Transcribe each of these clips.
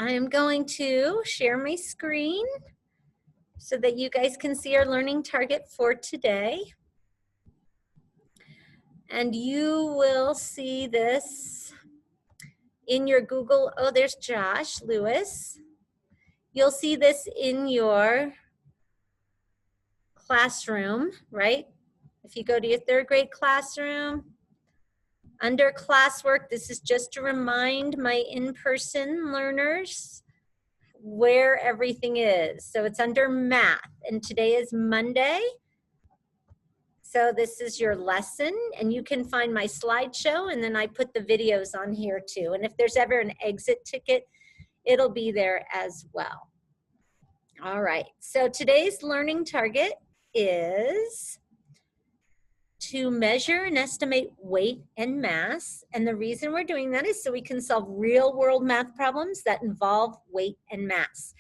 I am going to share my screen so that you guys can see our learning target for today. And you will see this in your Google. Oh, there's Josh Lewis. You'll see this in your classroom, right? If you go to your third grade classroom, under classwork, this is just to remind my in-person learners where everything is. So it's under math, and today is Monday. So this is your lesson, and you can find my slideshow, and then I put the videos on here too. And if there's ever an exit ticket, it'll be there as well. All right, so today's learning target is to measure and estimate weight and mass. And the reason we're doing that is so we can solve real world math problems that involve weight and mass.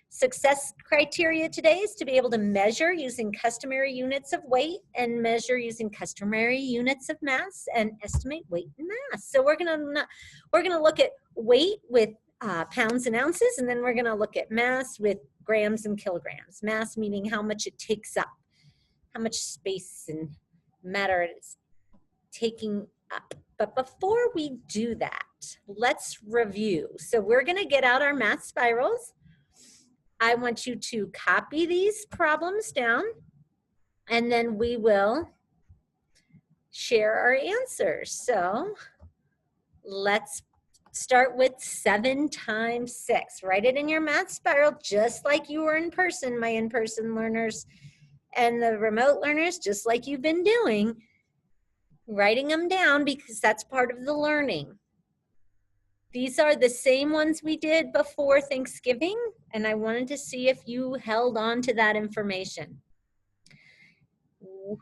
Success criteria today is to be able to measure using customary units of weight and measure using customary units of mass and estimate weight and mass. So we're gonna look at weight with pounds and ounces, and then we're gonna look at mass with grams and kilograms. Mass meaning how much it takes up, how much space and matter it's taking up. But before we do that, let's review. So we're gonna get out our math spirals. I want you to copy these problems down, and then we will share our answers. So let's start with 7 times 6. Write it in your math spiral just like you were in person, my in-person learners, and the remote learners, just like you've been doing, writing them down because that's part of the learning. These are the same ones we did before Thanksgiving, and I wanted to see if you held on to that information.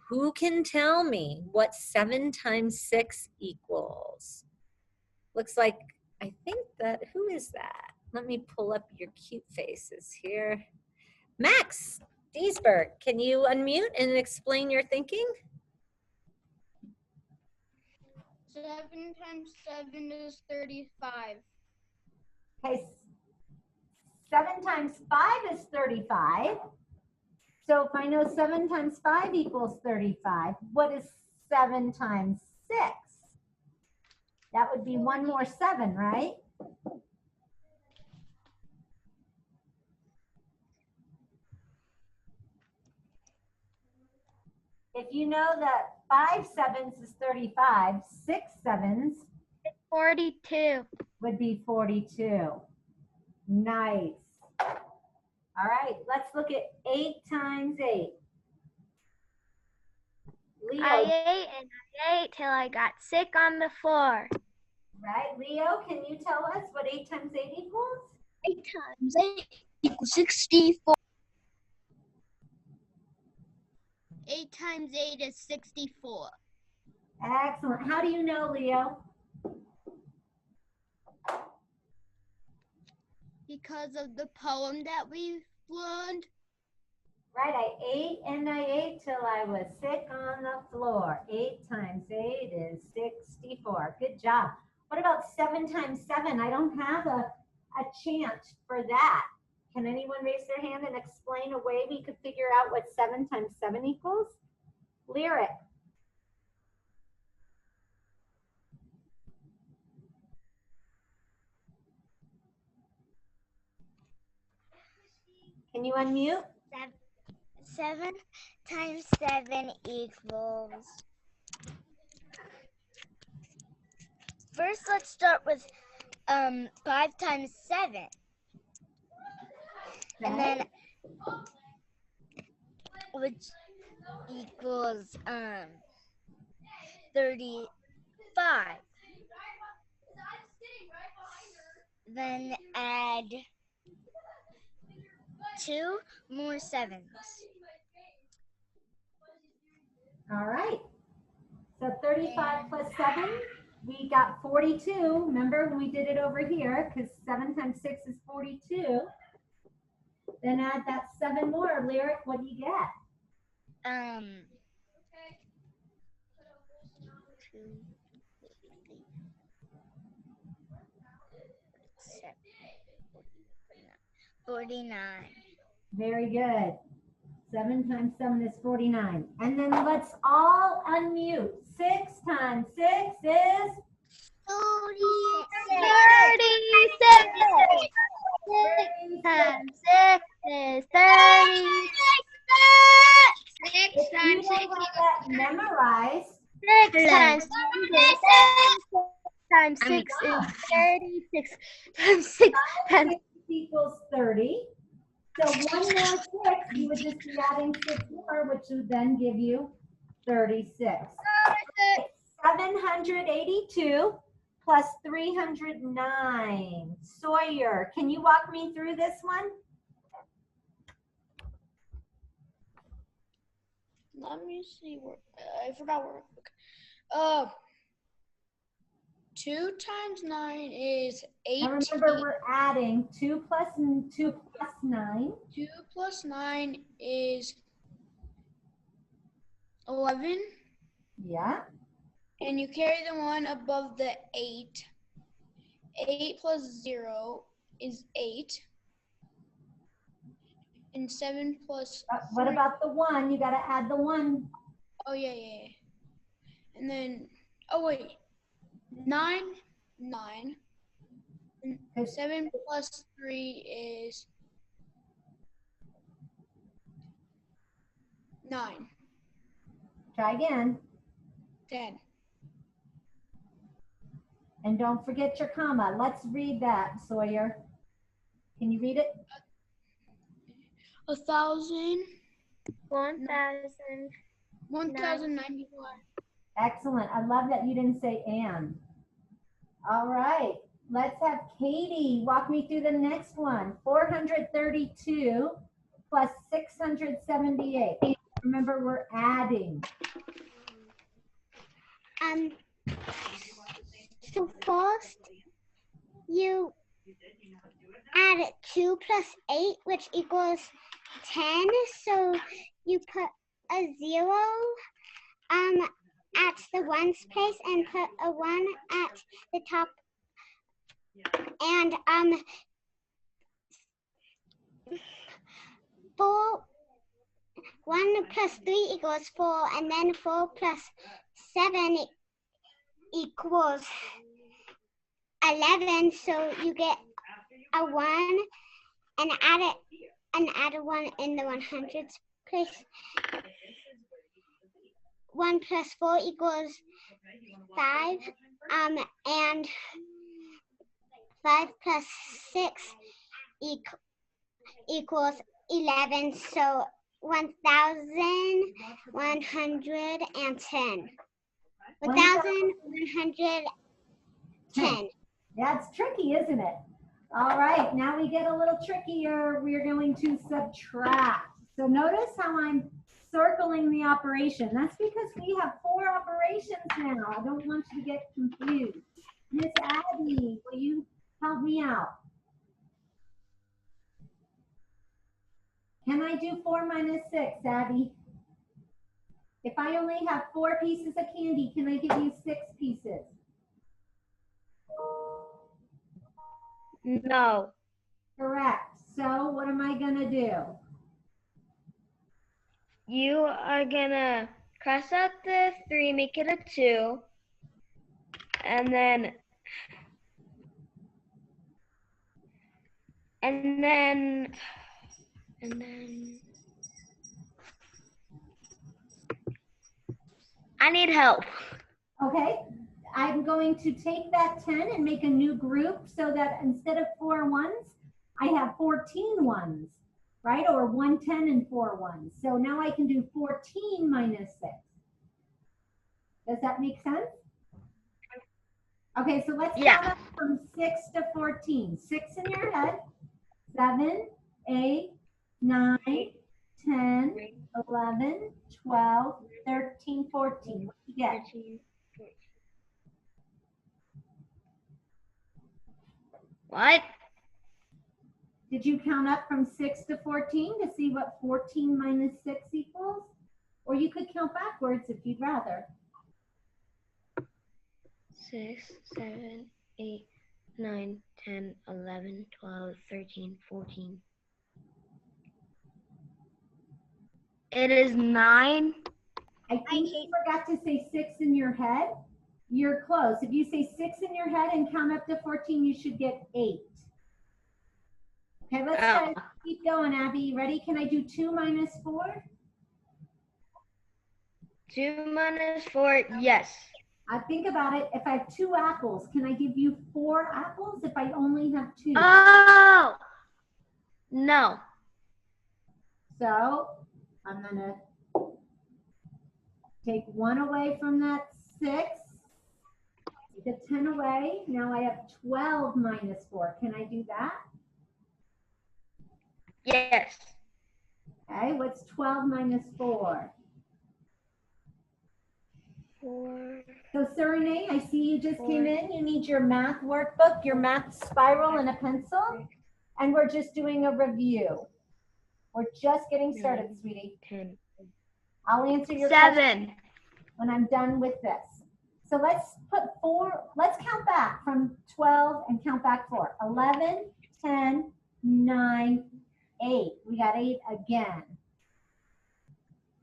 Who can tell me what 7 times 6 equals? Looks like, I think that, who is that? Let me pull up your cute faces here. Max Deesberg, can you unmute and explain your thinking? 7 times 7 is 35. Okay, 7 times 5 is 35. So if I know 7 times 5 equals 35, what is 7 times 6? That would be one more 7, right? If you know that 5 sevens is 35, 6 sevens 42. would be 42. Nice. All right, let's look at 8 times 8. Leo. I ate and I ate till I got sick on the floor. Right, Leo, can you tell us what 8 times 8 equals? 8 times 8 equals 64. 8 times 8 is 64. Excellent. How do you know, Leo? Because of the poem that we learned. Right, I ate and I ate till I was sick on the floor. 8 times 8 is 64. Good job. What about 7 times 7? I don't have a chant for that. Can anyone raise their hand and explain a way we could figure out what 7 times 7 equals? Lyric. Can you unmute? 7 times 7 equals. First, let's start with 5 times 7. Okay. And then, which equals 35. Then add 2 more 7s. All right. So 35 plus 7, we got 42. Remember when we did it over here, because 7 times 6 is 42. Then add that 7 more. Lyric, what do you get? 2, 3, 7. 49. Very good. 7 times 7 is 49. And then let's all unmute. 6 times 6 is 36. 36. Times 6 is 36. 6 If you don't have that memorized, 6 times 6 is 36. Times 6 times 6 equals 30. So 1 more 6, you would just be adding 6 more, which would then give you 36. 782 plus 309. Sawyer, can you walk me through this one? Let me see where I forgot where. 2 times 9 is 18. Now remember, we're adding 2 plus 9. 2 plus 9 is 11. Yeah. And you carry the 1 above the 8. 8 plus 0 is 8. And 7 plus What 3. about the 1? You got to add the 1. Oh, yeah. And then, oh, wait. 9. And 7 plus 3 is 9. Try again. 10. And don't forget your comma. Let's read that, Sawyer. Can you read it? 1,000. 1,000. 1,091. Excellent. I love that you didn't say and. All right. Let's have Katie walk me through the next one. 432 plus 678. Remember, we're adding. So first you add 2 plus 8, which equals 10. So you put a 0 at the ones place and put a 1 at the top. And 1 plus 3 equals 4, and then 4 plus 7 equals 11. So you get a 1 and add a 1 in the 100s place. 1 plus 4 equals 5, and 5 plus 6 equals 11. So 1,110. 1,110. That's tricky, isn't it? All right, now we get a little trickier. We're going to subtract. So notice how I'm circling the operation. That's because we have 4 operations now. I don't want you to get confused. Miss Abby, will you help me out? Can I do 4 minus 6, Abby? If I only have 4 pieces of candy, can I give you 6 pieces? No. Correct. So what am I going to do? You are gonna cross out the 3, make it a 2, and then I need help. Okay. I'm going to take that 10 and make a new group so that instead of 4 ones, I have 14 ones, right? Or 110 and 4 ones. So now I can do 14 minus 6. Does that make sense? Okay, so let's count up from 6 to 14. 6 in your head. 7, 8, 9, 10, 11, 12, 13, 14. What do you get? What? Did you count up from 6 to 14 to see what 14 minus 6 equals? Or you could count backwards if you'd rather. 6, 7, 8, 9, 10, 11, 12, 13, 14. It is 9. I think you forgot to say 6 in your head. You're close. If you say 6 in your head and count up to 14, you should get 8. Okay, let's try. Keep going, Abby. You ready? Can I do 2 minus 4? 2 minus 4, yes. Think about it. If I have 2 apples, can I give you 4 apples if I only have 2? Oh! No. So I'm going to take 1 away from that 6. Take a 10 away. Now I have 12 minus 4. Can I do that? Yes. Okay, what's 12 minus 4? 4. So Serene, I see you just came in. You need your math workbook, your math spiral, and a pencil. And we're just doing a review. We're just getting started, sweetie. 10. I'll answer your question 7. when I'm done with this. So let's put 4, let's count back from 12 and count back 4. 11, 10, 9, 8. We got 8 again.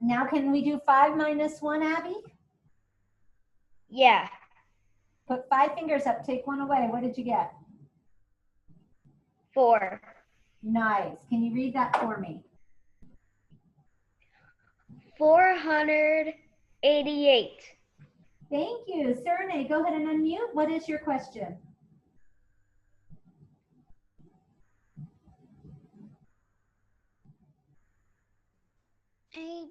Now can we do 5 minus 1, Abby? Yeah. Put 5 fingers up, take 1 away. What did you get? 4. Nice. Can you read that for me? 488. Thank you. Serene, go ahead and unmute. What is your question? I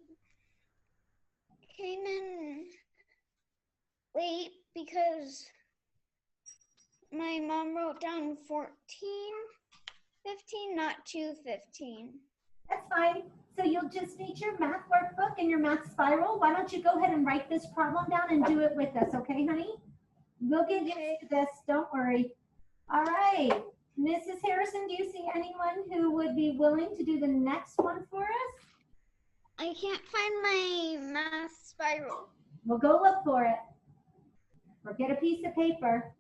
came in late because my mom wrote down 14:15, not 2:15. That's fine. So you'll just need your math workbook and your math spiral. Why don't you go ahead and write this problem down and do it with us, okay, honey? We'll get used to this. Don't worry. All right. Mrs. Harrison, do you see anyone who would be willing to do the next one for us? I can't find my math spiral. We'll go look for it. Or get a piece of paper.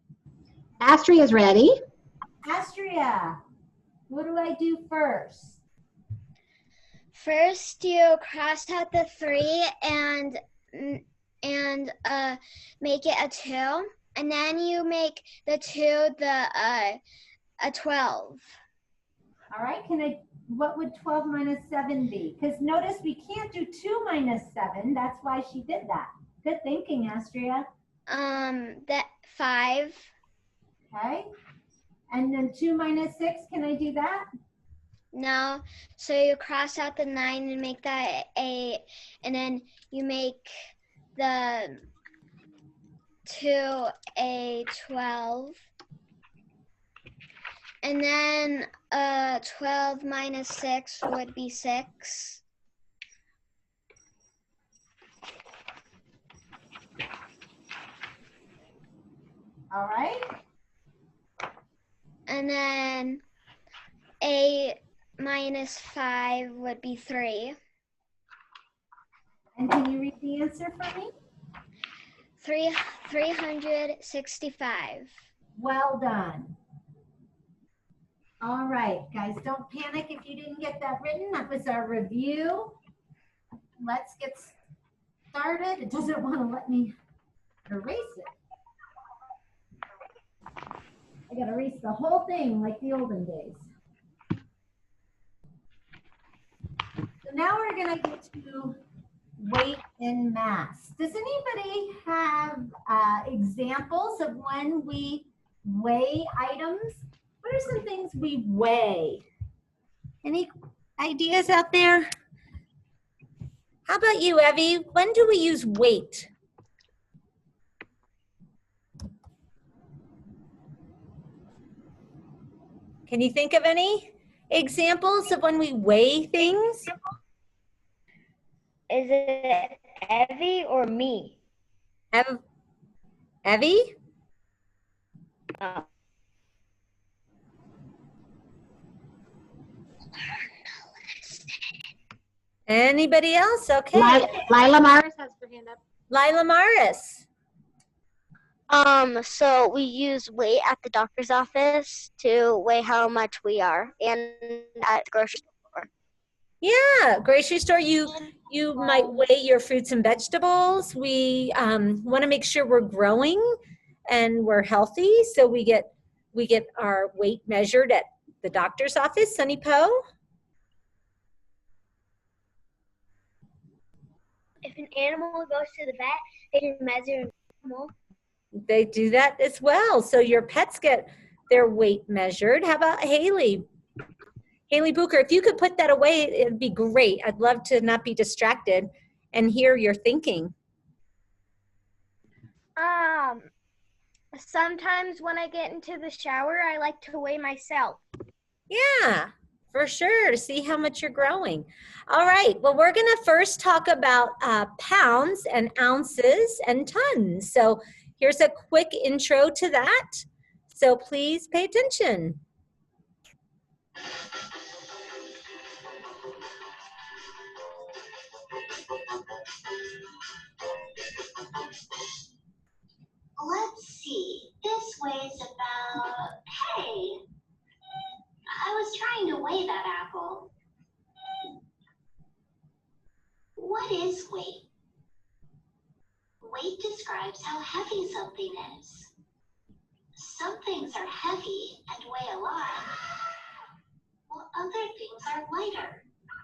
Astria is ready. Astria, what do I do first? First, you cross out the 3 and make it a 2, and then you make the 2 a 12. All right, what would 12 minus 7 be? Because notice we can't do 2 minus 7. That's why she did that. Good thinking, Astria. That 5. Okay. And then 2 minus 6, can I do that? No, so you cross out the 9 and make that 8, and then you make the 2 a 12. And then 12 minus 6 would be 6. All right. And then 8 minus 5 would be 3. And can you read the answer for me? 365. Well done. All right, guys, don't panic if you didn't get that written. That was our review. Let's get started. It doesn't want to let me erase it. I got to erase the whole thing like the olden days. So now we're going to get to weight and mass. Does anybody have examples of when we weigh items? What are some things we weigh? Any ideas out there? How about you, Evie? When do we use weight? Can you think of any examples of when we weigh things? Is it Evie or me? Evie? Anybody else? Okay. Lila Maris has her hand up. Lila Maris. So we use weight at the doctor's office to weigh how much we are, and at the grocery store. Yeah, grocery store, you might weigh your fruits and vegetables. We want to make sure we're growing and we're healthy, so we get our weight measured at the doctor's office. Sunny Poe? If an animal goes to the vet, they can measure an animal. They do that as well. So your pets get their weight measured. How about Haley? Haley Booker, if you could put that away, it'd be great. I'd love to not be distracted and hear your thinking. Sometimes when I get into the shower, I like to weigh myself. Yeah, for sure, to see how much you're growing. All right, well, we're going to first talk about pounds and ounces and tons. So here's a quick intro to that. So please pay attention. Let's see, this weighs about, hey, I was trying to weigh that apple. What is weight? Weight describes how heavy something is. Some things are heavy and weigh a lot, while other things are lighter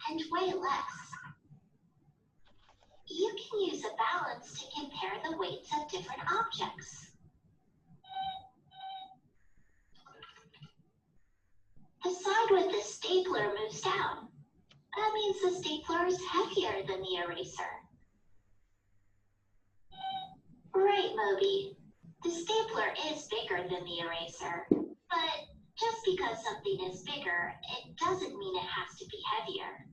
and weigh less. You can use a balance to compare the weights of different objects. The side with the stapler moves down. That means the stapler is heavier than the eraser. Right, Moby. The stapler is bigger than the eraser, but just because something is bigger, it doesn't mean it has to be heavier.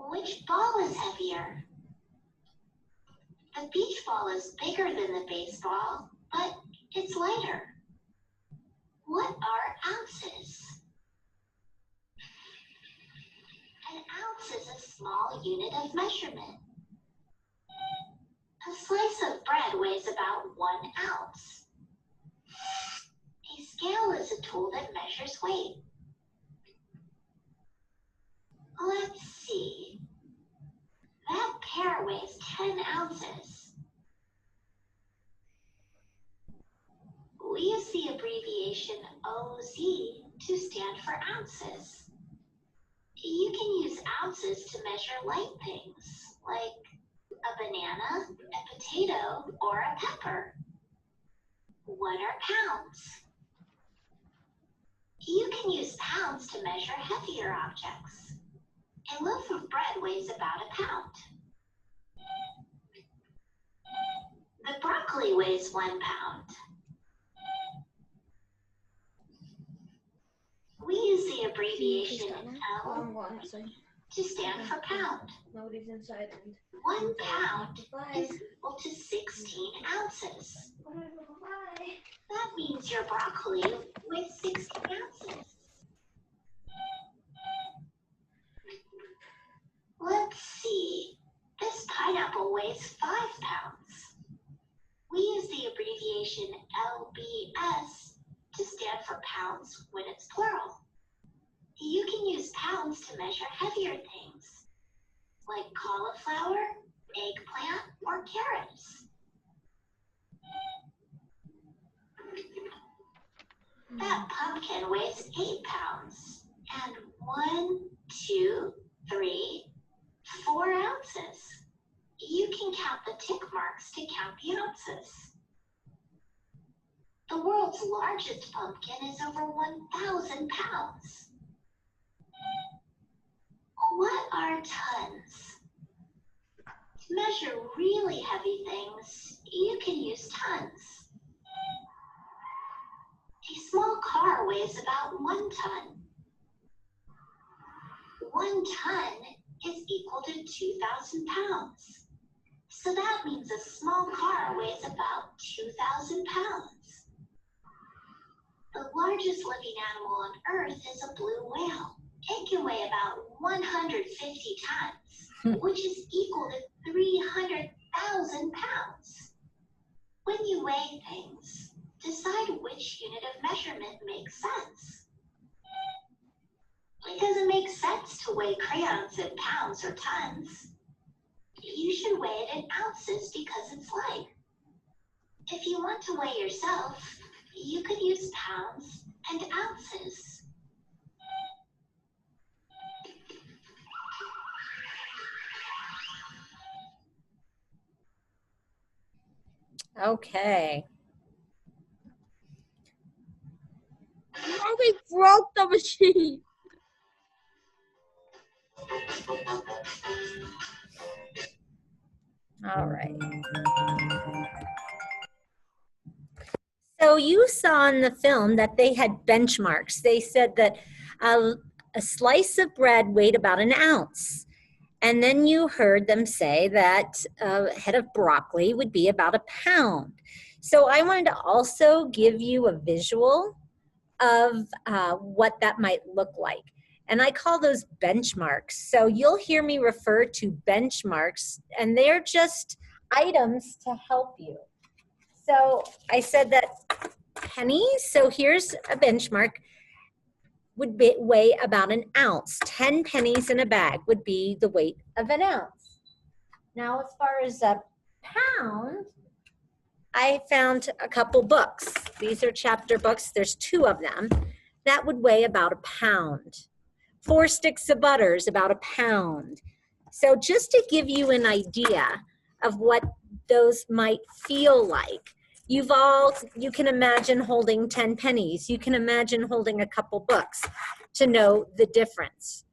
Which ball is heavier? The beach ball is bigger than the baseball, but it's lighter. What are ounces? An ounce is a small unit of measurement. A slice of bread weighs about 1 ounce. A scale is a tool that measures weight. Let's see. That pear weighs 10 ounces. We use the abbreviation OZ to stand for ounces. You can use ounces to measure light things, like a banana, a potato, or a pepper. What are pounds? You can use pounds to measure heavier objects. A loaf of bread weighs about a pound. The broccoli weighs 1 pound. We use the abbreviation L to stand for pound. Nobody's inside. 1 pound is equal to 16 ounces. That means your broccoli weighs 16 ounces. Let's see. This pineapple weighs 5 pounds. We use the abbreviation LBS to stand for pounds when it's plural. You can use pounds to measure heavier things, like cauliflower, eggplant, or carrots. That pumpkin weighs 8 pounds, and 1, 2, 3, 4 ounces. You can count the tick marks to count the ounces. The world's largest pumpkin is over 1,000 pounds. What are tons? To measure really heavy things, you can use tons. A small car weighs about 1 ton. 1 ton is equal to 2,000 pounds. So that means a small car weighs about 2,000 pounds. The largest living animal on Earth is a blue whale. It can weigh about 150 tons, which is equal to 300 1,000 pounds. When you weigh things, decide which unit of measurement makes sense. It doesn't make sense to weigh crayons in pounds or tons. You should weigh it in ounces because it's light. If you want to weigh yourself, you could use pounds and ounces. Okay. Mommy broke the machine. All right. So you saw in the film that they had benchmarks. They said that a slice of bread weighed about an ounce. And then you heard them say that a head of broccoli would be about a pound. So I wanted to also give you a visual of what that might look like. And I call those benchmarks. So you'll hear me refer to benchmarks, and they're just items to help you. So I said that pennies, so here's a benchmark, would weigh about an ounce. 10 pennies in a bag would be the weight of an ounce. Now, as far as a pound, I found a couple books. These are chapter books. There's 2 of them. That would weigh about a pound. 4 sticks of butter is about a pound. So just to give you an idea of what those might feel like, you can imagine holding 10 pennies. You can imagine holding a couple books to know the difference.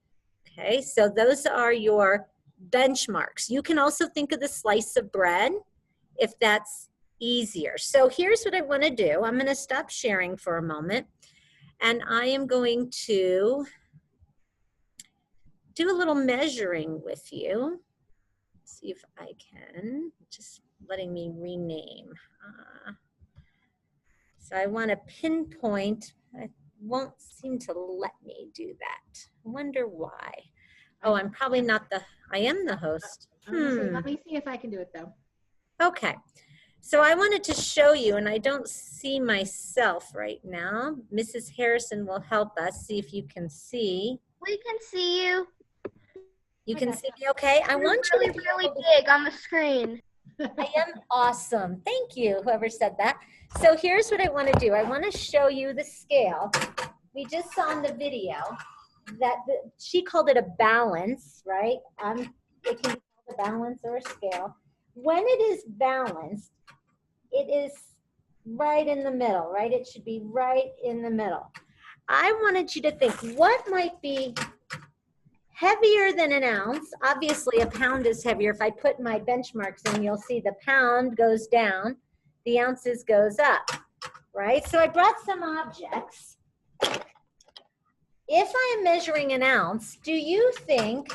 Okay, so those are your benchmarks. You can also think of the slice of bread if that's easier. So here's what I want to do. I'm going to stop sharing for a moment, and I am going to do a little measuring with you. See if I can, just letting me rename. So I want to pinpoint, it won't seem to let me do that. I wonder why. Oh, I'm probably not I am the host. Let me see if I can do it though. Okay, so I wanted to show you, and I don't see myself right now. Mrs. Harrison will help us see if you can see. We can see you. You can see me okay? I want you Really, to be really able to big on the screen. I am awesome. Thank you, whoever said that. So here's what I want to do. I want to show you the scale. We just saw in the video that she called it a balance, right? It can be called a balance or a scale. When it is balanced, it is right in the middle, right? It should be right in the middle. I wanted you to think, what might be heavier than an ounce? Obviously, a pound is heavier. If I put my benchmarks in, you'll see the pound goes down, the ounces goes up, right? So I brought some objects. If I am measuring an ounce, do you think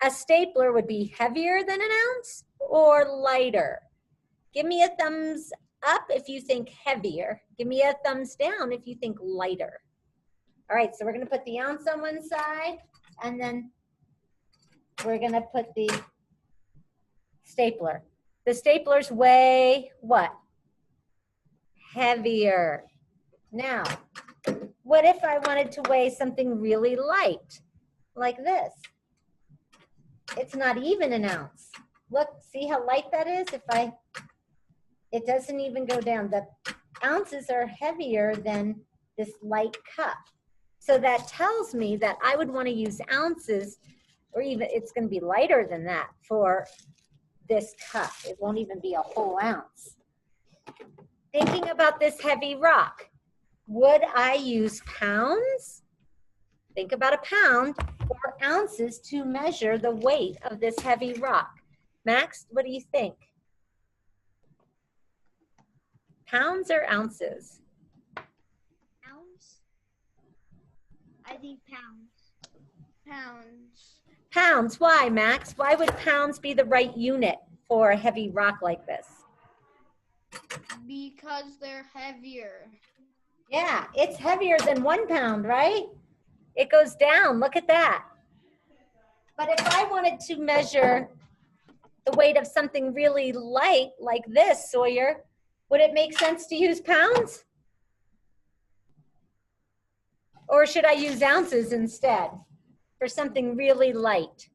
a stapler would be heavier than an ounce or lighter? Give me a thumbs up if you think heavier. Give me a thumbs down if you think lighter. All right, so we're going to put the ounce on one side, and then we're going to put the stapler. The staplers weigh what? Heavier. Now, what if I wanted to weigh something really light, like this? It's not even an ounce. Look, see how light that is? It doesn't even go down. The ounces are heavier than this light cup. So that tells me that I would want to use ounces, or even it's going to be lighter than that for this cup. It won't even be a whole ounce. Thinking about this heavy rock, would I use pounds? Think about a pound or ounces to measure the weight of this heavy rock. Max, what do you think? Pounds or ounces? Pounds? I think pounds. Pounds. Pounds. Why, Max? Why would pounds be the right unit for a heavy rock like this? Because they're heavier. Yeah, it's heavier than 1 pound, right? It goes down. Look at that. But if I wanted to measure the weight of something really light like this, Sawyer, would it make sense to use pounds? Or should I use ounces instead for something really light?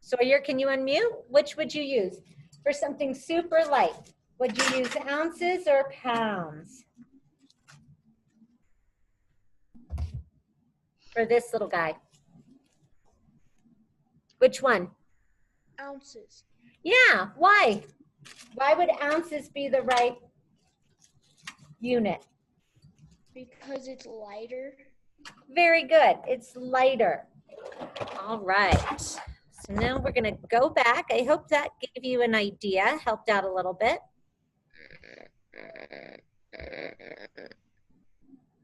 Sawyer, can you unmute? Which would you use for something super light? Would you use ounces or pounds? For this little guy. Which one? Ounces. Yeah, why? Why would ounces be the right unit? Because it's lighter. Very good. It's lighter. All right. So now we're going to go back. I hope that gave you an idea, helped out a little bit.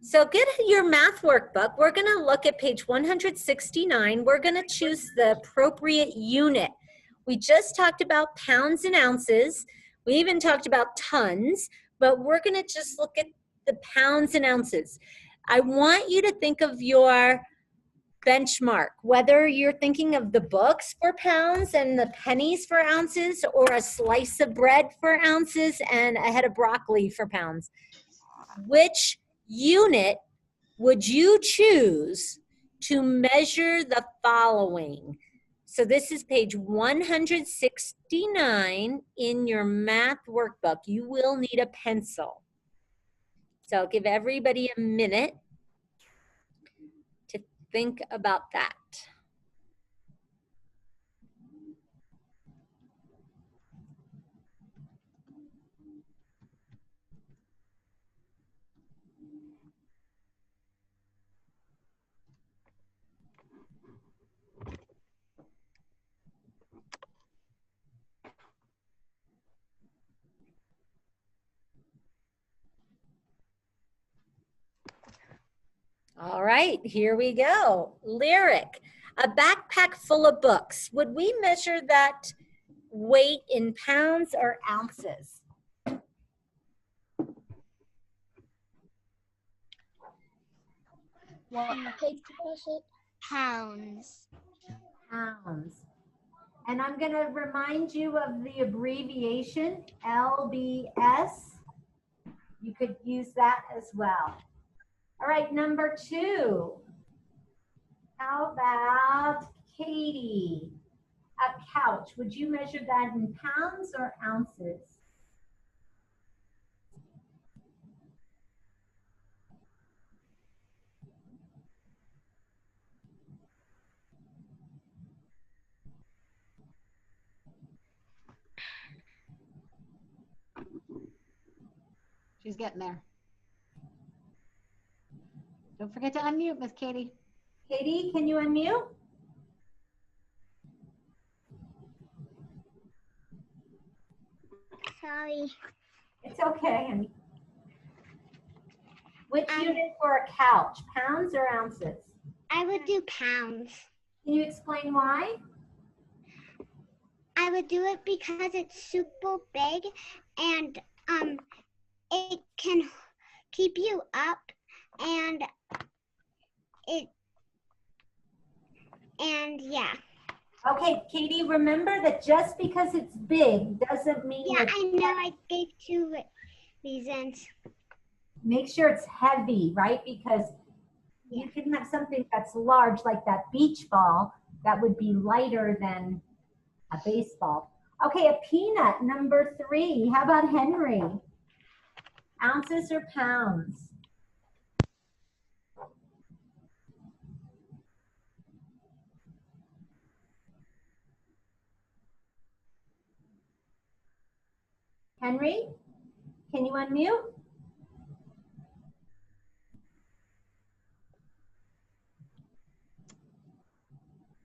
So get your math workbook. We're going to look at page 169. We're going to choose the appropriate unit. We just talked about pounds and ounces. We even talked about tons, but we're going to just look at the pounds and ounces. I want you to think of your benchmark, whether you're thinking of the books for pounds and the pennies for ounces, or a slice of bread for ounces and a head of broccoli for pounds. Which unit would you choose to measure the following? So this is page 169 in your math workbook. You will need a pencil. So I'll give everybody a minute to think about that. All right, here we go. Lyric, a backpack full of books. Would we measure that weight in pounds or ounces? What page was it? Pounds. Pounds. And I'm going to remind you of the abbreviation LBS. You could use that as well. All right, number 2. How about Katie? A couch. Would you measure that in pounds or ounces? She's getting there. Don't forget to unmute, Miss Katie. Katie, can you unmute? Sorry. It's okay, honey. Which unit for a couch, pounds or ounces? I would do pounds. Can you explain why? I would do it because it's super big and it can keep you up and yeah. Okay, Katie, remember that just because it's big doesn't mean Yeah, it's I know I gave 2 reasons. make sure it's heavy, right? Because you can have something that's large like that beach ball that would be lighter than a baseball. Okay, a peanut, number 3. How about Henry? Ounces or pounds? Henry, can you unmute?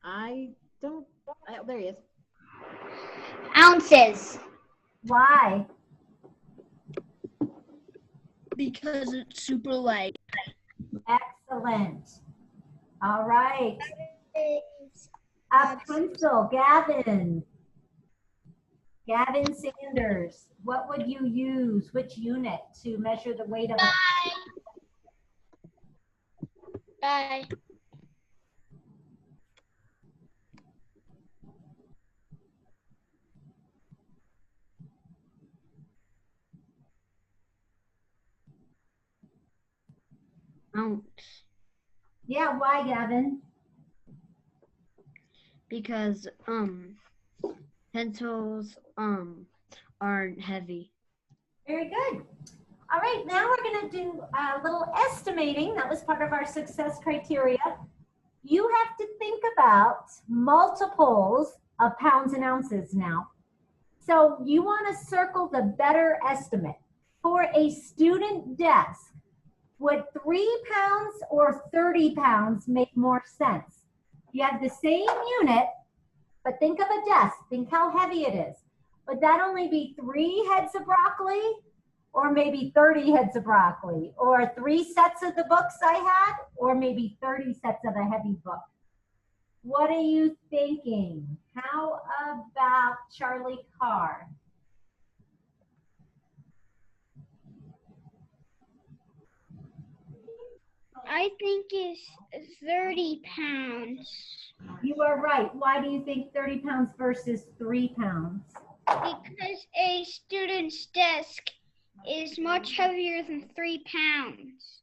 I don't, there he is. Ounces. Why? Because it's super light. Excellent. All right. A pencil, Gavin. Gavin Sanders, what would you use? Which unit to measure the weight of a Bye. ounce Yeah, why, Gavin? because pencils aren't heavy. Very good. All right, now we're going to do a little estimating. That was part of our success criteria. You have to think about multiples of pounds and ounces now. So you want to circle the better estimate. For a student desk, would 3 pounds or 30 pounds make more sense? You have the same unit, but think of a desk. Think how heavy it is. Would that only be 3 heads of broccoli? Or maybe 30 heads of broccoli? Or 3 sets of the books I had? Or maybe 30 sets of a heavy book? What are you thinking? How about Charlie Carr? I think it's 30 pounds You are right. Why do you think 30 pounds versus 3 pounds? because a student's desk is much heavier than 3 pounds.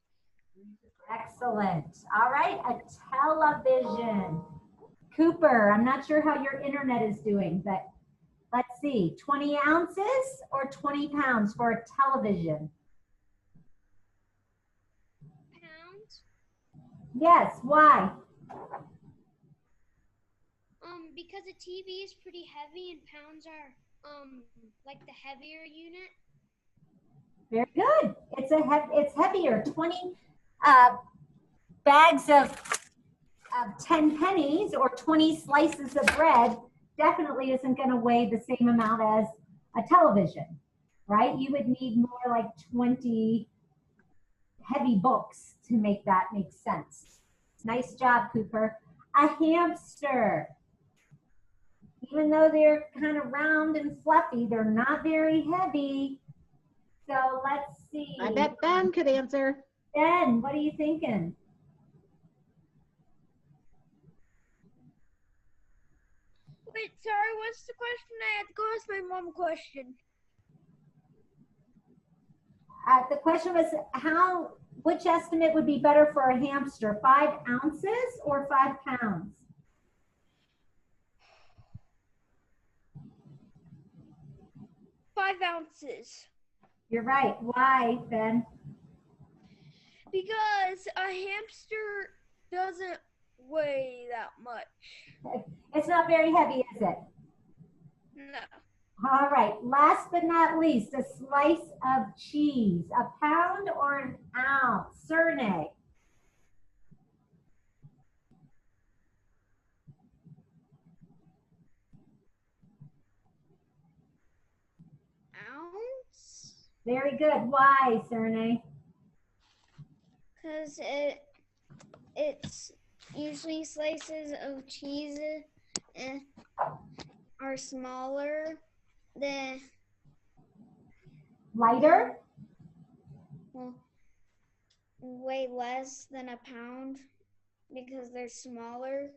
Excellent. All right, a television. Cooper, I'm not sure how your internet is doing, but let's see, 20 ounces or 20 pounds for a television? Pounds? Yes, why? Because a TV is pretty heavy and pounds are like the heavier unit. Very good. It's heavier. 20 bags of 10 pennies or 20 slices of bread definitely isn't going to weigh the same amount as a television, right? You would need more like 20 heavy books to make that make sense. Nice job, Cooper. A hamster. Even though they're kind of round and fluffy, they're not very heavy. So let's see. I bet Ben could answer. Ben, what are you thinking? Wait, sorry, what's the question? I had to go ask my mom a question. The question was which estimate would be better for a hamster, 5 ounces or 5 pounds? Five ounces. You're right. Why, Ben? Because a hamster doesn't weigh that much. It's not very heavy, is it? No. All right. Last but not least, a slice of cheese, a pound or an ounce? Cernay. Ounce? Very good. Why, Cernay? Because it's usually slices of cheese are smaller than, Lighter? well, way less than a pound because they're smaller.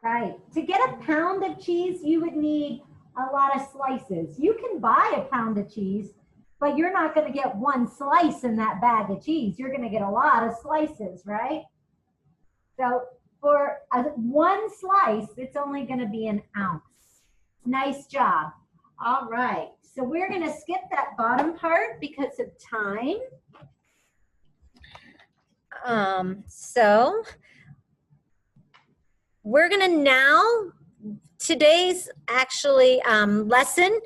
Right. To get a pound of cheese, you would need a lot of slices. You can buy a pound of cheese, but you're not going to get one slice in that bag of cheese. You're going to get a lot of slices, right? So for one slice, it's only going to be an ounce. Nice job. All right. So we're going to skip that bottom part because of time. So we're going to now, today's actually lesson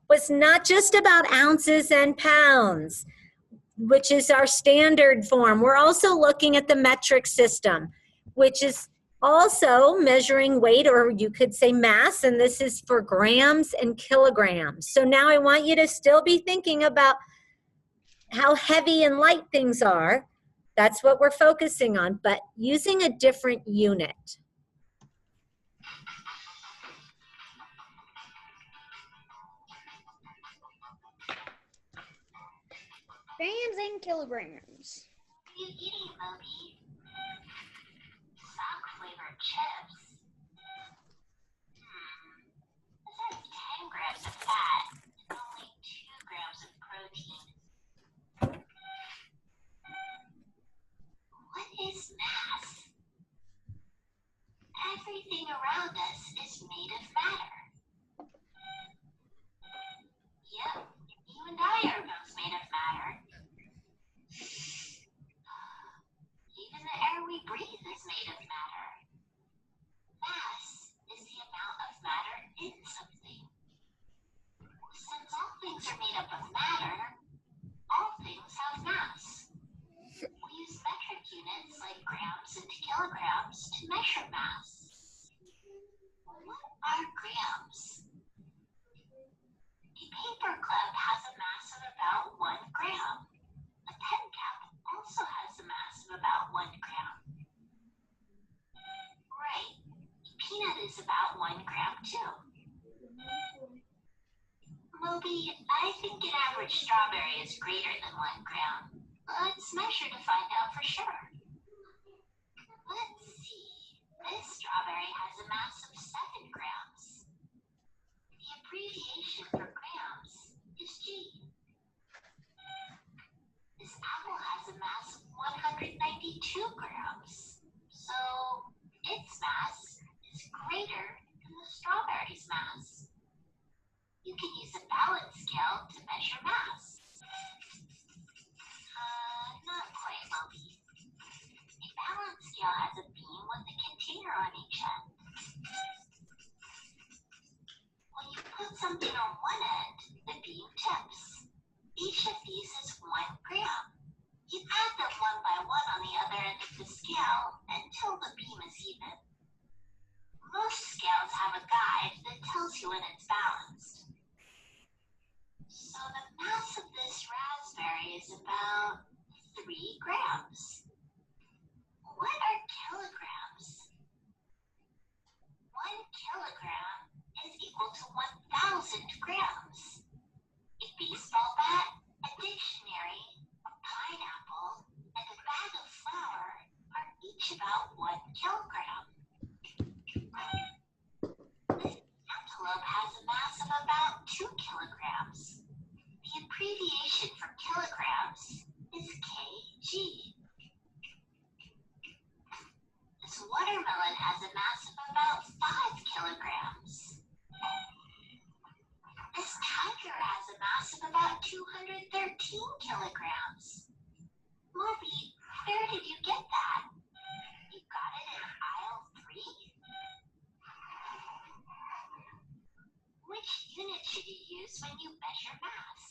was not just about ounces and pounds, which is our standard form. We're also looking at the metric system, which is also measuring weight, or you could say mass, and this is for grams and kilograms. So now I want you to still be thinking about how heavy and light things are. That's what we're focusing on, but using a different unit. Grams and kilograms. What are you eating, Moby? Sock-flavored chips. This has 10 grams of fat and only 2 grams of protein. What too. Moby, I think an average strawberry is greater than 1 gram. Let's measure to find out for sure. Let's see. This strawberry has a mass of 7 grams. The abbreviation for grams is G. This apple has a mass of 192 grams. So its mass is greater than the strawberry's mass. You can use a balance scale to measure mass. Not quite, Moby. A balance scale has a beam with a container on each end. When you put something on one end, the beam tips. Each of these is 1 gram. You add them one by one on the other end of the scale until the beam is even. Most scales have a guide that tells you when it's balanced. So the mass of this raspberry is about 3 grams. What are kilograms? 1 kilogram is equal to 1,000 grams. A baseball bat, a dictionary, a pineapple, and a bag of flour are each about 1 kilogram. This antelope has a mass of about 2 kilograms. The abbreviation for kilograms is kg. This watermelon has a mass of about 5 kilograms. This tiger has a mass of about 213 kilograms. Moby, where did you get that? You got it in aisle 3? Which unit should you use when you measure mass?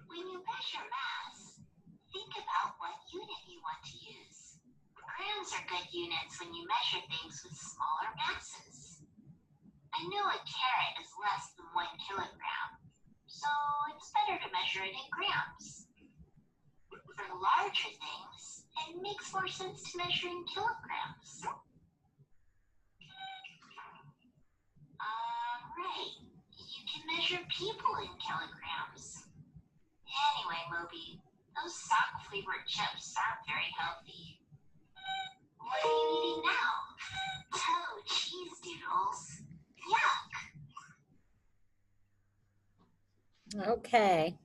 When you measure mass, think about what unit you want to use. Grams are good units when you measure things with smaller masses. I know a carrot is less than 1 kilogram, so it's better to measure it in grams. For larger things, it makes more sense to measure in kilograms. Right. You can measure people in kilograms. Anyway, Moby, those sock-flavored chips aren't very healthy. What are you eating now? Toe cheese doodles. Yuck. Okay.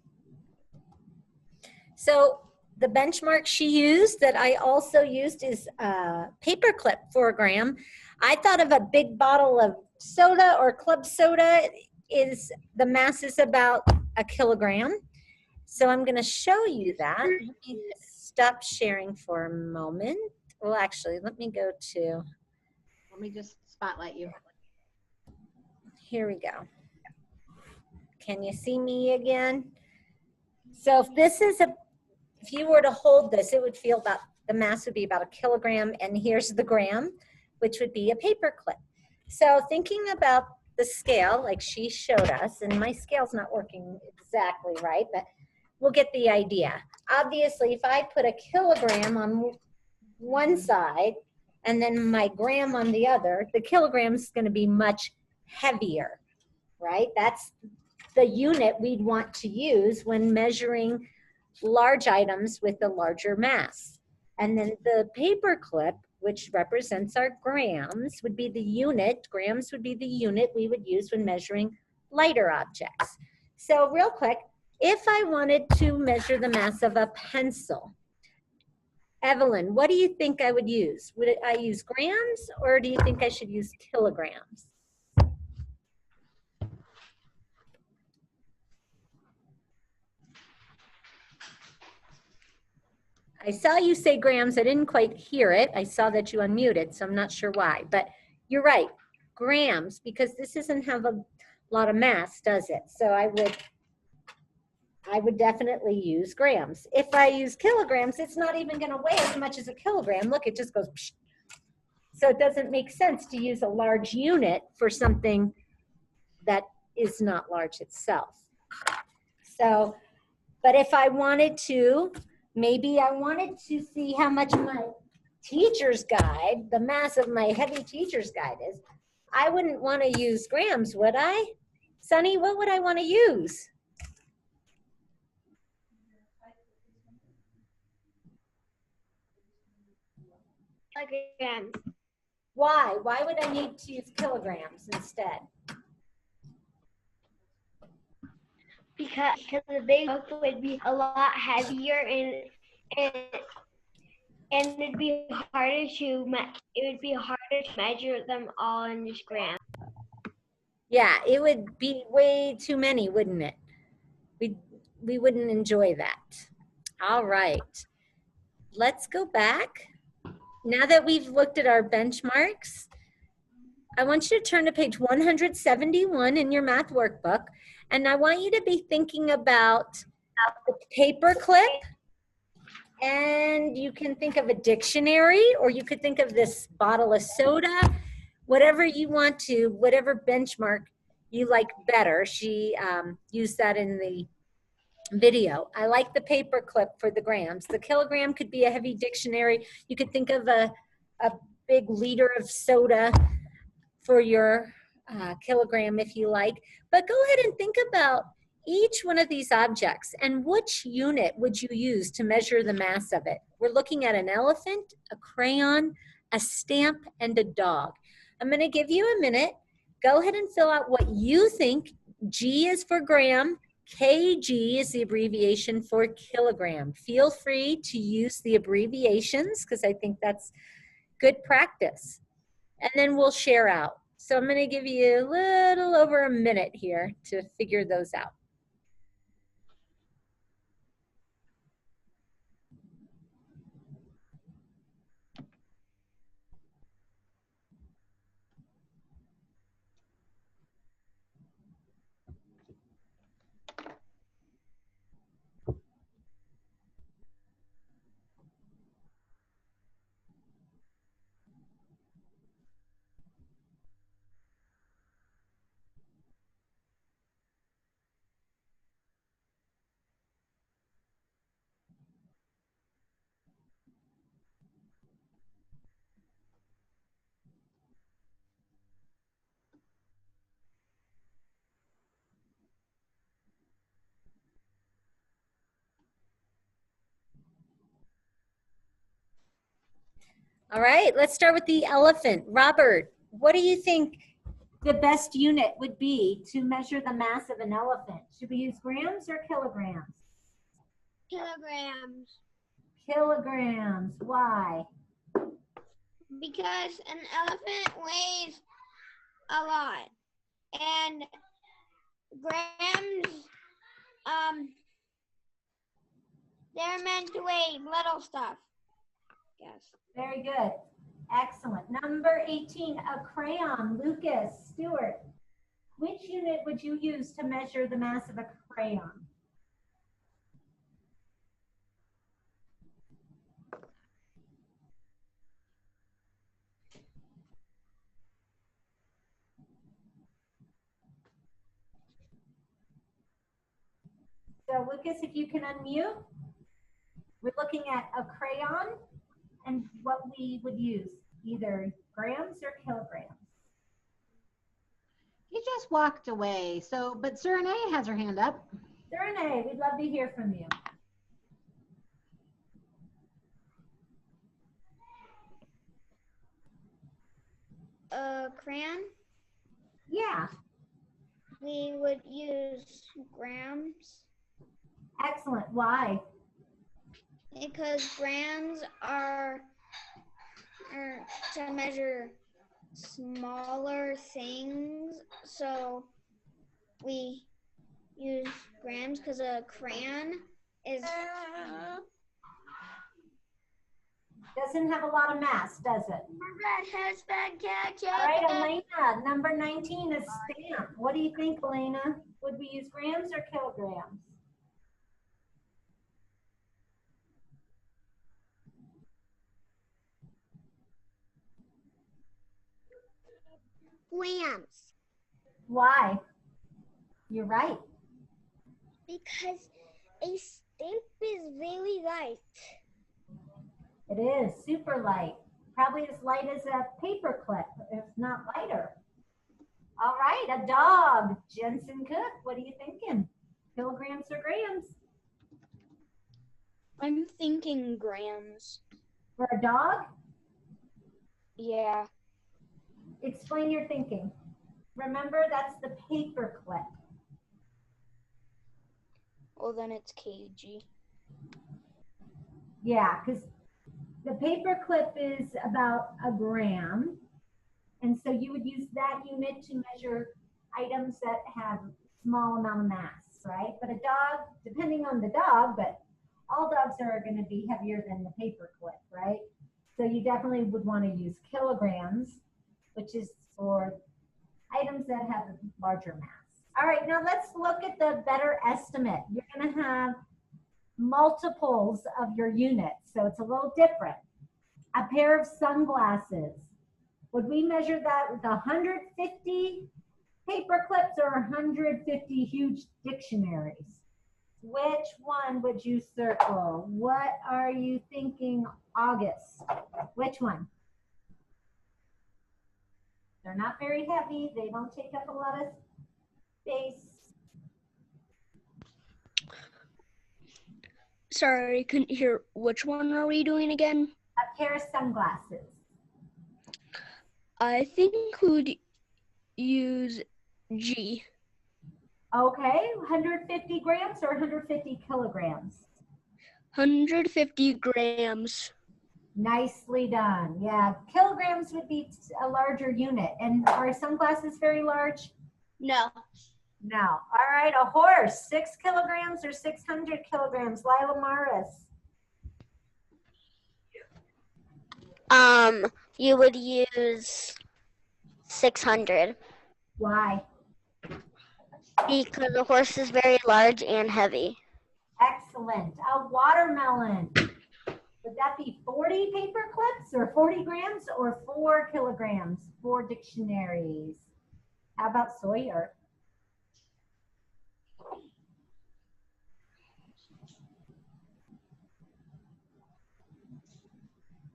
So the benchmark she used that I also used is paperclip 4 gram. I thought of a big bottle of soda or club soda is the mass is about 1 kilogram. So I'm going to show you that. Let me stop sharing for a moment. Well, actually, let me go to. Let me just spotlight you. Here we go. Can you see me again? So if this is if you were to hold this, it would feel about, the mass would be about 1 kilogram, and here's the gram, which would be a paper clip. So thinking about the scale, like she showed us, and my scale's not working exactly right, but we'll get the idea. Obviously, if I put 1 kilogram on one side and then my gram on the other, the kilogram is going to be much heavier, right? That's the unit we'd want to use when measuring large items with a larger mass. And then the paper clip, which represents our grams, would be the unit. Grams would be the unit we would use when measuring lighter objects. So real quick, if I wanted to measure the mass of a pencil, Evelyn, what do you think I would use? Would I use grams, or do you think I should use kilograms? I saw you say grams. I didn't quite hear it. I saw that you unmuted, so I'm not sure why. But you're right, grams, because this doesn't have a lot of mass, does it? So I would definitely use grams. If I use kilograms, it's not even going to weigh as much as a kilogram. Look, it just goes psh. So it doesn't make sense to use a large unit for something that is not large itself. So, but if I wanted to, maybe I wanted to see how much my teacher's guide, the mass of my heavy teacher's guide is, I wouldn't want to use grams, would I? Sunny, what would I want to use? Kilograms. Why? Why would I need to use kilograms instead? Because the big book would be a lot heavier and it'd be harder to measure them all in this gram. Yeah, it would be way too many, wouldn't it? We wouldn't enjoy that. All right, let's go back. Now that we've looked at our benchmarks, I want you to turn to page 171 in your math workbook, and I want you to be thinking about the paper clip, and you can think of a dictionary, or you could think of this bottle of soda, whatever you want to, whatever benchmark you like better. She used that in the video. I like the paper clip for the grams. The kilogram could be a heavy dictionary. You could think of a big liter of soda for your kilogram if you like. But go ahead and think about each one of these objects and which unit would you use to measure the mass of it. We're looking at an elephant, a crayon, a stamp, and a dog. I'm going to give you a minute. Go ahead and fill out what you think. G is for gram. kg is the abbreviation for kilogram. Feel free to use the abbreviations because I think that's good practice. And then we'll share out. So I'm going to give you a little over a minute here to figure those out. All right, let's start with the elephant. Robert, what do you think the best unit would be to measure the mass of an elephant? Should we use grams or kilograms? Kilograms. Kilograms, why? Because an elephant weighs a lot. And grams, they're meant to weigh little stuff. Yes. Very good. Excellent. Number 18, a crayon. Lucas, Stewart, which unit would you use to measure the mass of a crayon? So Lucas, if you can unmute, we're looking at a crayon and what we would use, either grams or kilograms. He just walked away. So, but Serene has her hand up. Serene, we'd love to hear from you. A crayon, Yeah, we would use grams excellent. Why? because grams are to measure smaller things. So we use grams because a crayon is Doesn't have a lot of mass, does it? All right, Elena, number 19 is stamp. What do you think, Elena? Would we use grams or kilograms? Grams. Why? You're right. Because a stamp is very light. It is super light. Probably as light as a paper clip, if not lighter. All right, a dog. Jensen Cook, what are you thinking? Kilograms or grams? I'm thinking grams. For a dog? Yeah. Explain your thinking. Remember, that's the paper clip. Well, then it's kg. Yeah, because the paper clip is about a gram. And so you would use that unit to measure items that have small amount of mass, right? But a dog, depending on the dog, but all dogs are going to be heavier than the paper clip, right? So you definitely would want to use kilograms, which is for items that have a larger mass. All right, now let's look at the better estimate. You're going to have multiples of your units, so it's a little different. A pair of sunglasses. Would we measure that with 150 paper clips or 150 huge dictionaries? Which one would you circle? What are you thinking, August? Which one? They're not very heavy. They don't take up a lot of space. Sorry, I couldn't hear. Which one are we doing again? A pair of sunglasses. I think we would use G. Okay, 150 grams or 150 kilograms? 150 grams. Nicely done. Yeah, kilograms would be a larger unit. And are sunglasses very large? No. No. All right, a horse, 6 kilograms or 600 kilograms? Lila Morris. You would use 600 Why? because the horse is very large and heavy. Excellent. A watermelon. Would that be 40 paper clips or 40 grams or 4 kilograms? 4 dictionaries. How about Sawyer?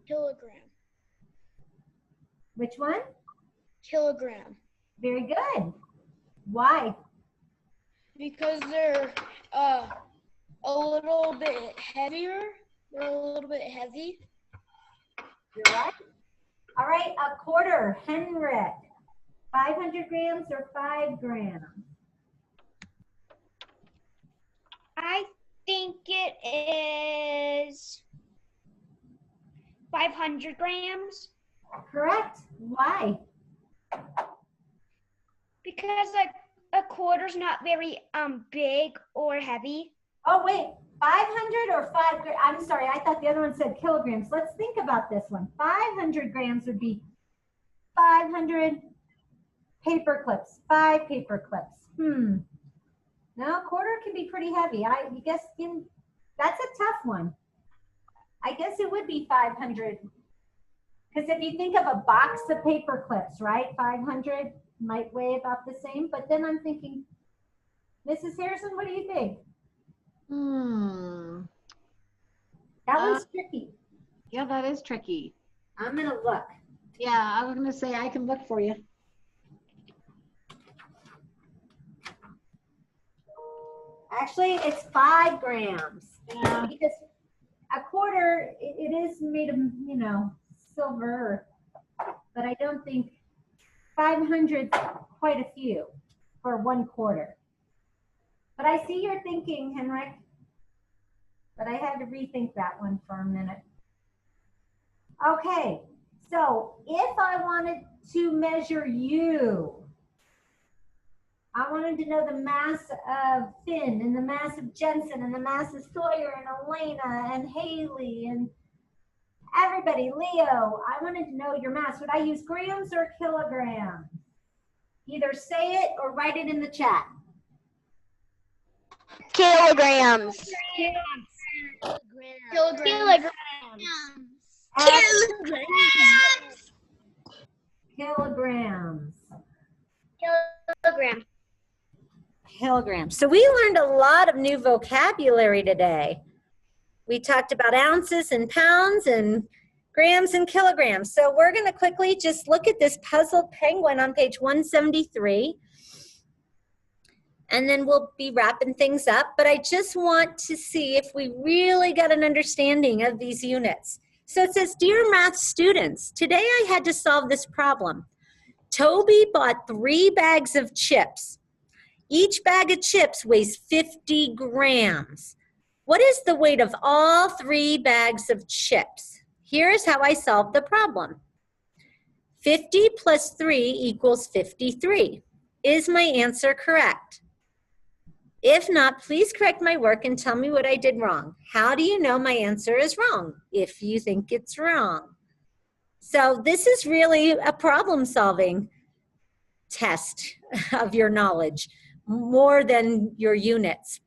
Kilogram. Which one? Kilogram. Very good. Why? Because they're a little bit heavier. They're a little bit heavy. You're right. All right, a quarter, Henrik. 500 grams or 5 grams? I think it is 500 grams. Correct. Why? Because a quarter's not very big or heavy. Oh, wait. 500 or 5 grams? I'm sorry. I thought the other one said kilograms. Let's think about this one. 500 grams would be 500 paper clips. 5 paper clips. No, a quarter can be pretty heavy. I guess that's a tough one. I guess it would be 500. Because if you think of a box of paper clips, right? 500 might weigh about the same. But then I'm thinking, Mrs. Harrison, what do you think? That one's tricky. Yeah, that is tricky. I'm going to look. Yeah, I was going to say I can look for you. Actually, it's 5 grams. Yeah. Because a quarter, it is made of, silver. But I don't think 500 's quite a few for 1 quarter. But I see you're thinking, Henrik. But I had to rethink that one for a minute. Okay, so if I wanted to measure you, I wanted to know the mass of Finn and the mass of Jensen and the mass of Sawyer and Elena and Haley and everybody, Leo. I wanted to know your mass. Would I use grams or kilograms? Either say it or write it in the chat. Kilograms. Kilograms. Kilograms. Kilogram. Kilograms. So we learned a lot of new vocabulary today. We talked about ounces and pounds and grams and kilograms. So we're going to quickly just look at this puzzled penguin on page 173. And then we'll be wrapping things up. But I just want to see if we really got an understanding of these units. So it says, dear math students, today I had to solve this problem. Toby bought 3 bags of chips. Each bag of chips weighs 50 grams. What is the weight of all 3 bags of chips? Here's how I solved the problem. 50 plus 3 equals 53. Is my answer correct? If not, please correct my work and tell me what I did wrong. How do you know my answer is wrong if you think it's wrong? So this is really a problem-solving test of your knowledge, more than your units.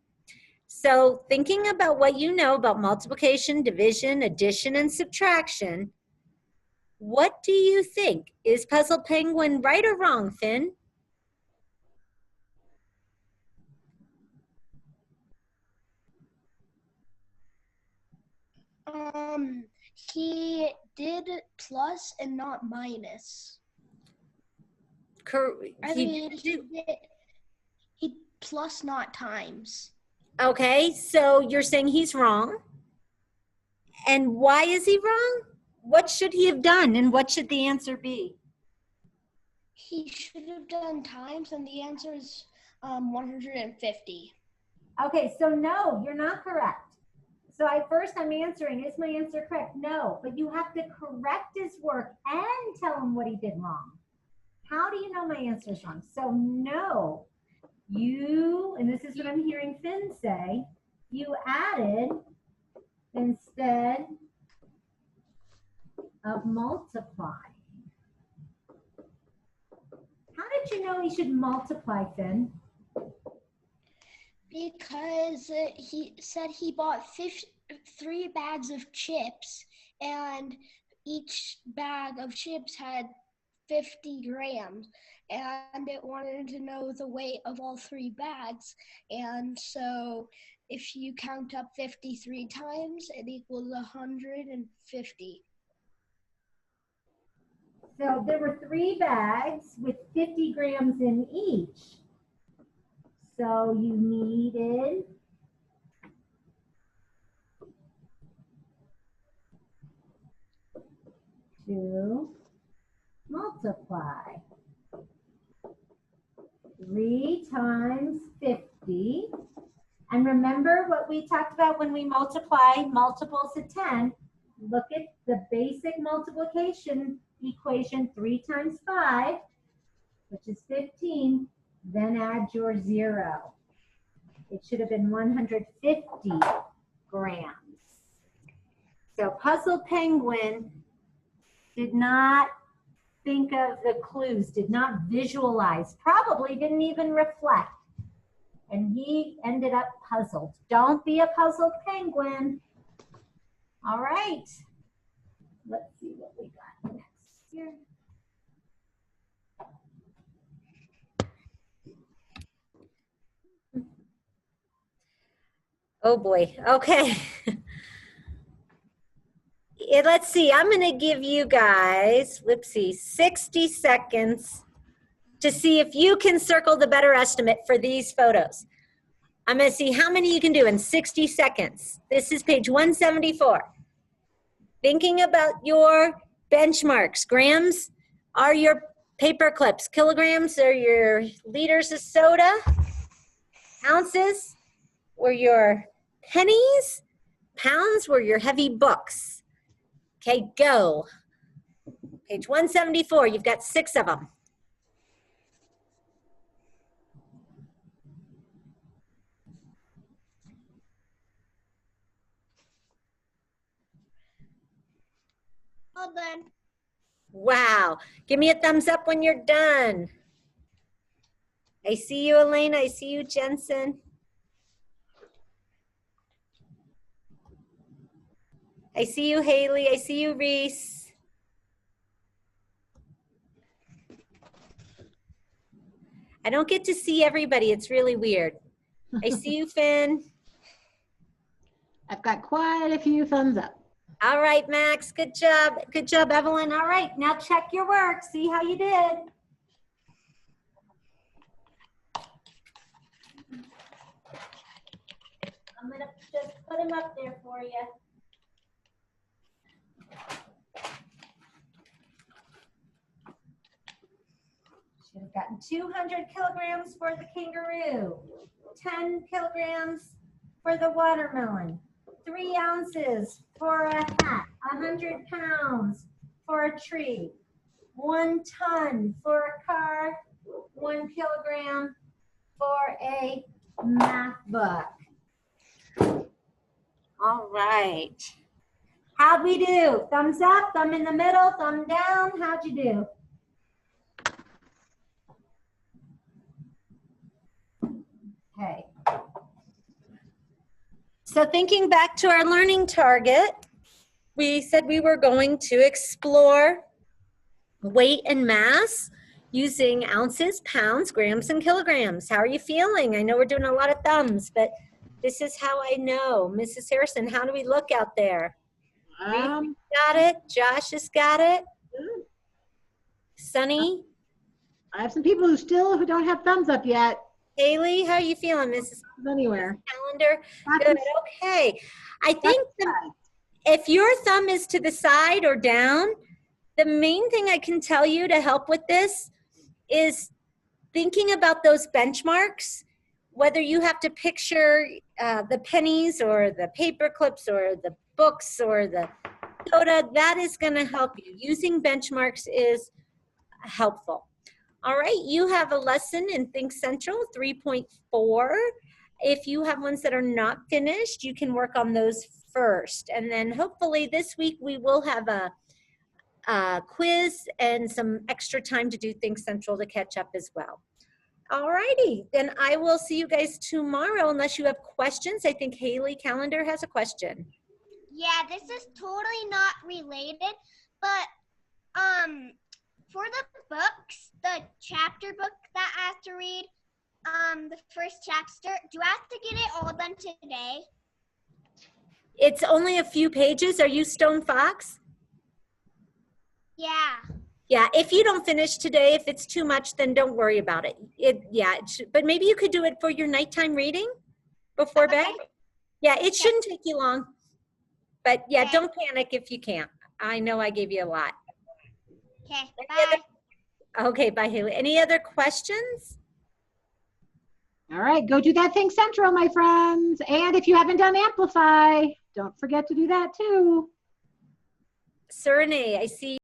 So thinking about what you know about multiplication, division, addition, and subtraction, what do you think? Is Puzzle Penguin right or wrong, Finn? He did plus and not minus. He plus, not times. Okay, so you're saying he's wrong. And why is he wrong? What should he have done, and what should the answer be? He should have done times, and the answer is 150. Okay, so no, you're not correct. So I'm answering, is my answer correct? No, but you have to correct his work and tell him what he did wrong. How do you know my answer is wrong? So no, and this is what I'm hearing Finn say, you added instead of multiply. How did you know he should multiply, Finn? Because he said he bought 3 bags of chips, and each bag of chips had 50 grams, and it wanted to know the weight of all 3 bags. And so if you count up 53 times, it equals 150. So there were 3 bags with 50 grams in each. So you needed to multiply 3 times 50. And remember what we talked about when we multiply multiples of 10. Look at the basic multiplication equation, 3 times 5, which is 15. Then add your 0. It should have been 150 grams. So Puzzle Penguin did not think of the clues, did not visualize, probably didn't even reflect. And he ended up puzzled. Don't be a puzzled penguin. All right. Let's see what we got next here. Oh boy, okay. Let's see, I'm gonna give you guys, 60 seconds to see if you can circle the better estimate for these photos. I'm gonna see how many you can do in 60 seconds. This is page 174. Thinking about your benchmarks. Grams are your paper clips. Kilograms are your liters of soda. Ounces were your pennies. Pounds were your heavy books. Okay, go. Page 174, you've got 6 of them. All done. Wow. Give me a thumbs up when you're done. I see you, Elaine. I see you, Jensen. I see you, Haley. I see you, Reese. I don't get to see everybody. It's really weird. I see you, Finn. I've got quite a few thumbs up. All right, Max, good job. Good job, Evelyn. All right, now check your work. See how you did. I'm gonna just put them up there for you. Should have gotten 200 kilograms for the kangaroo, 10 kilograms for the watermelon, 3 ounces for a hat, 100 pounds for a tree, 1 ton for a car, 1 kilogram for a math book. All right. How'd we do? Thumbs up, thumb in the middle, thumb down. How'd you do? Okay. So thinking back to our learning target, we said we were going to explore weight and mass using ounces, pounds, grams, and kilograms. How are you feeling? I know we're doing a lot of thumbs, but this is how I know. Mrs. Harrison, how do we look out there? Got it. Josh has got it. Sunny? I have some people who don't have thumbs up yet. Haley, how are you feeling, Mrs. Anywhere. Calendar? Good. Okay. I think if your thumb is to the side or down, the main thing I can tell you to help with this is thinking about those benchmarks, whether you have to picture the pennies or the paper clips or the books or the soda, that is going to help you. Using benchmarks is helpful. All right, you have a lesson in Think Central 3.4. If you have ones that are not finished, you can work on those first. And then hopefully this week we will have a quiz and some extra time to do Think Central to catch up as well. All righty, then I will see you guys tomorrow unless you have questions. I think Haley Calendar has a question. Yeah, this is totally not related, but for the books, the chapter book that I have to read, the first chapter, do I have to get it all done today? It's only a few pages. Are you Stone Fox? Yeah. Yeah, if you don't finish today, if it's too much, then don't worry about it. But maybe you could do it for your nighttime reading before bed. Yeah, it shouldn't take you long. But yeah, Okay. Don't panic if you can't. I know I gave you a lot. Okay, bye. Okay, bye, Haley. Any other questions? All right, go do that Think Central, my friends. And if you haven't done Amplify, don't forget to do that too. Serene, I see